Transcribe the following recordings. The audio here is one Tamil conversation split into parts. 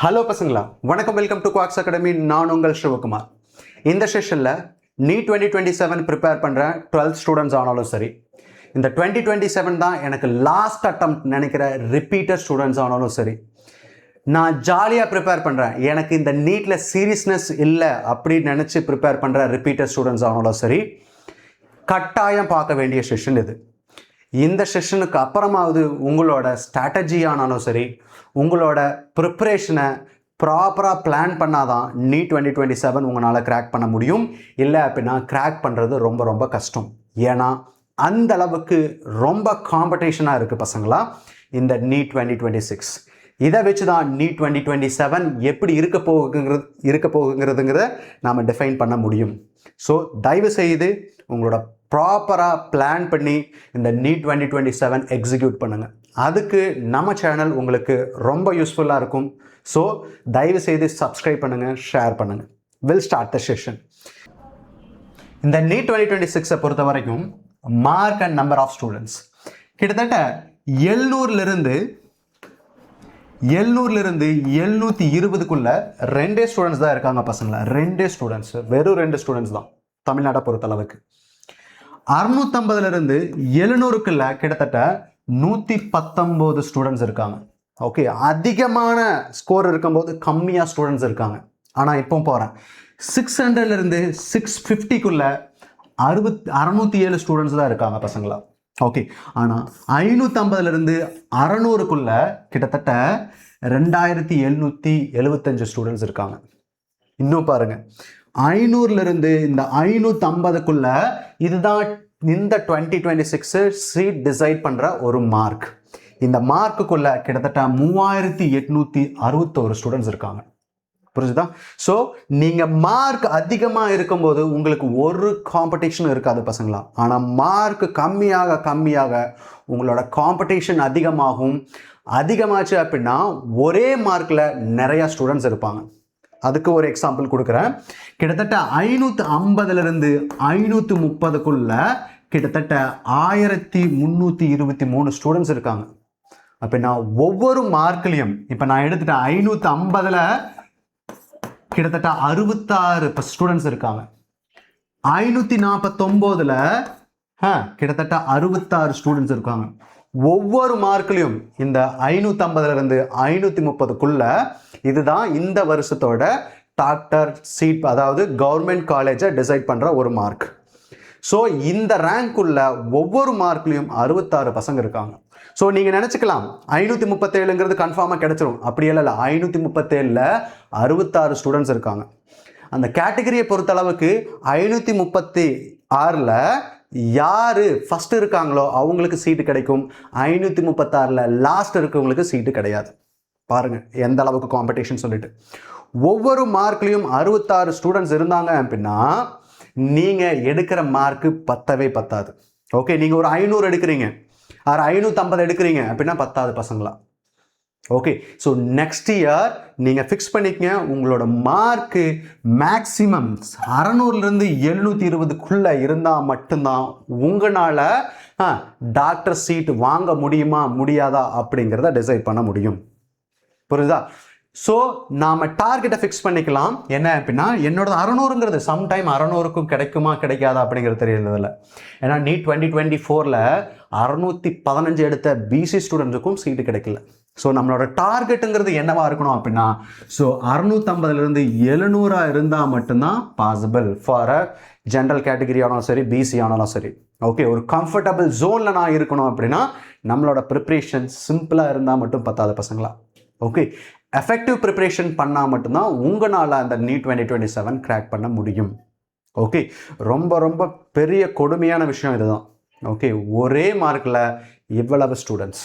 ஹலோ பசங்களா, வணக்கம். Welcome to quakes academy. நான் உங்கள் சிவகுமார். இந்த செஷனில் நீட் 2027 ப்ரிப்பேர் பண்ணுற 12th ஸ்டூடெண்ட்ஸ் ஆனாலும் சரி, இந்த 2027 தான் எனக்கு லாஸ்ட் அட்டெம்ப்ட் நினைக்கிற ரிப்பீட்டர் ஸ்டூடெண்ட்ஸ் ஆனாலும் சரி, நான் ஜாலியாக ப்ரிப்பேர் பண்ணுறேன், எனக்கு இந்த நீட்டில் சீரியஸ்னஸ் இல்லை அப்படின்னு நினச்சி ப்ரிப்பேர் பண்ணுற ரிப்பீட்டர் ஸ்டூடெண்ட்ஸ் ஆனாலும் சரி, கட்டாயம் பார்க்க வேண்டிய செஷன் இது. இந்த செஷனுக்கு அப்புறமாவது உங்களோட ஸ்ட்ராட்டஜி ஆனாலும் சரி, உங்களோட ப்ரிப்ரேஷனை ப்ராப்பராக பிளான் பண்ணாதான் நீட் 2027 உங்களால் கிராக் பண்ண முடியும். இல்லை அப்படின்னா கிராக் பண்ணுறது ரொம்ப ரொம்ப கஷ்டம். ஏன்னா அந்த அளவுக்கு ரொம்ப காம்படிஷனாக இருக்குது பசங்களா இந்த நீட் 2026. இதை வச்சு தான் நீட் 2027 எப்படி இருக்க போகுங்கிறதுங்கிறத நாம் டிஃபைன் பண்ண முடியும். ஸோ தயவு செய்து உங்களோட ப்ராப்பராக பிளான் பண்ணி இந்த நீட் 2027 எக்ஸிக்யூட் பண்ணுங்கள். அதுக்கு நம்ம சேனல் உங்களுக்கு ரொம்ப யூஸ்ஃபுல்லாக இருக்கும். ஸோ தயவு செய்து சப்ஸ்கிரைப் பண்ணுங்கள், ஷேர் பண்ணுங்கள். Will start the session. இந்த நீட் 2026 பொறுத்த வரைக்கும் mark and number of students கிட்டத்தட்ட 700லிருந்து 720க்குள்ள 2 ஸ்டூடெண்ட்ஸ் தான் இருக்காங்க பசங்களா. 2 ஸ்டூடெண்ட்ஸ், வெறும் 2 ஸ்டூடெண்ட்ஸ் தான் தமிழ்நாட்டை பொறுத்தளவுக்கு. 650லிருந்து 700க்குள்ள கிட்டத்தட்ட 119 ஸ்டூடெண்ட்ஸ் இருக்காங்க. ஓகே, அதிகமான ஸ்கோர் இருக்கும்போது கம்மியாக ஸ்டூடெண்ட்ஸ் இருக்காங்க. ஆனால் இப்போ போகிறேன் 600லிருந்து 650க்குள்ள 607 ஸ்டூடெண்ட்ஸ் தான் இருக்காங்க பசங்களா. ஓகே, ஆனால் 550லிருந்து 600க்குள்ள கிட்டத்தட்ட 2775 ஸ்டூடெண்ட்ஸ் இருக்காங்க. இன்னும் பாருங்க, 500லிருந்து இந்த 550க்குள்ள இதுதான் இந்த 2026 சீட் டிசைட் பண்ணுற ஒரு மார்க். இந்த மார்க்குக்குள்ள கிட்டத்தட்ட 3861 ஸ்டூடெண்ட்ஸ் இருக்காங்க. புரிஞ்சுதா? ஸோ நீங்கள் மார்க் அதிகமாக இருக்கும்போது உங்களுக்கு ஒரு காம்படிஷன் இருக்காது பசங்களா. ஆனால் மார்க் கம்மியாக கம்மியாக உங்களோட காம்படிஷன் அதிகமாச்சு அப்படின்னா ஒரே மார்க்கில் நிறையா ஸ்டூடெண்ட்ஸ் இருப்பாங்க. அதுக்கு ஒரு எக்ஸாம்பிள் கொடுக்குறேன். கிட்டத்தட்ட 550லிருந்து 530க்குள்ள கிட்டத்தட்ட 1323 ஸ்டூடெண்ட்ஸ் இருக்காங்க. அப்படின்னா ஒவ்வொரு மார்க்லையும் இப்போ நான் எடுத்துட்டேன் 550ல் கிட்டத்தட்ட 66 ஸ்டூடெண்ட்ஸ் இருக்காங்க. 549ல் கிட்டத்தட்ட 66 ஸ்டூடெண்ட்ஸ் இருக்காங்க. ஒவ்வொரு மார்க்லையும் இந்த 550லிருந்து 530க்குள்ள இதுதான் இந்த வருஷத்தோட டாக்டர் சீட், அதாவது கவர்மெண்ட் காலேஜை டிசைட் பண்ணுற ஒரு மார்க். ஸோ இந்த ரேங்க்குள்ள ஒவ்வொரு மார்க்லையும் 66 பசங்க இருக்காங்க. ஸோ நீங்கள் நினச்சிக்கலாம் 537ங்கிறது கன்ஃபார்மாக கிடைச்சிரும். அப்படி இல்லை, 537ல் 66 ஸ்டூடெண்ட்ஸ் இருக்காங்க. அந்த கேட்டகரியை பொறுத்தளவுக்கு 536ல் யார் ஃபஸ்ட் இருக்காங்களோ அவங்களுக்கு சீட்டு கிடைக்கும். 536ல் லாஸ்ட் இருக்கவங்களுக்கு சீட்டு கிடையாது. பாருங்கள் எந்த அளவுக்கு காம்படிஷன் சொல்லிட்டு. ஒவ்வொரு மார்க்லையும் 66 ஸ்டூடெண்ட்ஸ் இருந்தாங்க அப்படின்னா நீங்கள் எடுக்கிற மார்க்கு பத்தாது. ஓகே, நீங்கள் ஒரு 500 எடுக்கிறீங்க, 550 எடுக்கிறீங்க அப்படின்னா 10 பசங்களா. ஓகே, ஸோ நெக்ஸ்ட் இயர் நீங்கள் ஃபிக்ஸ் பண்ணிக்கங்க. உங்களோட மார்க்கு மேக்ஸிமம் 600லிருந்து 720க்குள்ளே இருந்தால் மட்டும்தான் உங்களால் டாக்டர் சீட் வாங்க முடியுமா முடியாதா அப்படிங்கிறத டிசைட் பண்ண முடியும். புரியுதா? ஸோ நாம் டார்கெட்டை ஃபிக்ஸ் பண்ணிக்கலாம். என்ன அப்படின்னா என்னோட 600ங்கிறது சம்டைம் 600க்கும் கிடைக்குமா கிடைக்காதா அப்படிங்கிறது தெரியறதில்ல. ஏன்னா நீட் 2024ல் 615 எடுத்த பிசி ஸ்டூடெண்ட்ஸுக்கும் சீட்டு கிடைக்கல. ஸோ நம்மளோட டார்கெட்டுங்கிறது என்னவா இருக்கணும் அப்படின்னா, ஸோ 650லிருந்து 700 இருந்தால் மட்டும்தான் possible for a general category ஆனாலும் சரி, பிசி ஆனாலும் சரி. ஓகே, ஒரு கம்ஃபர்டபுள் ஜோனில் நான் இருக்கணும் அப்படின்னா நம்மளோட ப்ரிப்ரேஷன் சிம்பிளாக இருந்தால் மட்டும் 10 பசங்களா. ஓகே, எஃபெக்டிவ் ப்ரிப்ரேஷன் பண்ணால் மட்டும்தான் உங்களால் அந்த நீட் 2027 கிராக் பண்ண முடியும். ஓகே, ரொம்ப ரொம்ப பெரிய கொடுமையான விஷயம் இதுதான். ஓகே, ஒரே மார்க்கில் இவ்வளவு ஸ்டூடெண்ட்ஸ்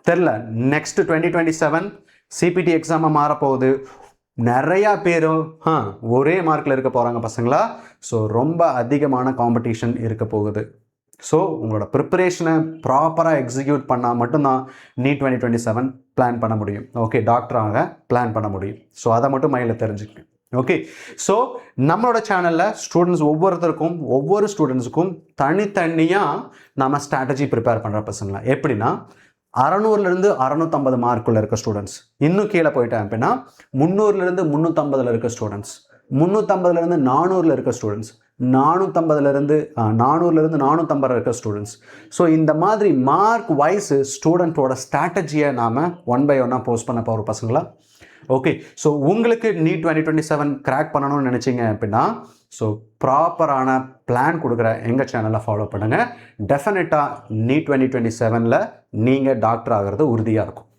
தெரில. நெக்ஸ்ட் 2027 சிபிடி எக்ஸாமை மாறப்போகுது. நிறையா பேரும் ஒரே மார்க்கில் இருக்க போகிறாங்க பசங்களா. ஸோ ரொம்ப அதிகமான காம்படிஷன் இருக்க போகுது. ஸோ உங்களோட ப்ரிப்பரேஷனை ப்ராப்பராக எக்ஸிக்யூட் பண்ணால் மட்டும்தான் நீட் 2027 பிளான் பண்ண முடியும். ஓகே, டாக்டராக பிளான் பண்ண முடியும். ஸோ அதை மட்டும் மைண்டில் தெரிஞ்சுக்கணும். ஓகே, ஸோ நம்மளோட சேனலில் ஒவ்வொரு ஸ்டூடெண்ட்ஸுக்கும் தனித்தனியாக நம்ம ஸ்ட்ராட்டஜி ப்ரிப்பேர் பண்ணுற பசங்களா. எப்படின்னா 600லேருந்து 650 மார்க்குள்ள இருக்க ஸ்டூடெண்ட்ஸ். இன்னும் கீழே போயிட்டேன் அப்படின்னா 300லேருந்து 350 இருக்க ஸ்டூடெண்ட்ஸ், 350லேருந்து 400 இருக்க ஸ்டூடெண்ட்ஸ், 450லேருந்து 450 இருக்க ஸ்டூடெண்ட்ஸ். ஸோ இந்த மாதிரி மார்க் வைஸ் ஸ்டூடெண்ட்டோட ஸ்ட்ராட்டஜியை நாம் ஒன் பை ஒன்னாக போஸ்ட் பண்ண போகிற பசங்களா. ஓகே, ஸோ உங்களுக்கு நீட் 2027 கிராக் பண்ணணும்னு நினச்சிங்க அப்படின்னா ஸோ ப்ராப்பரான பிளான் கொடுக்குற எங்கள் சேனலை ஃபாலோ பண்ணுங்கள். டெஃபினட்டாக நீட் 2027 நீங்கள் டாக்டர் ஆகிறது உறுதியாக இருக்கும்.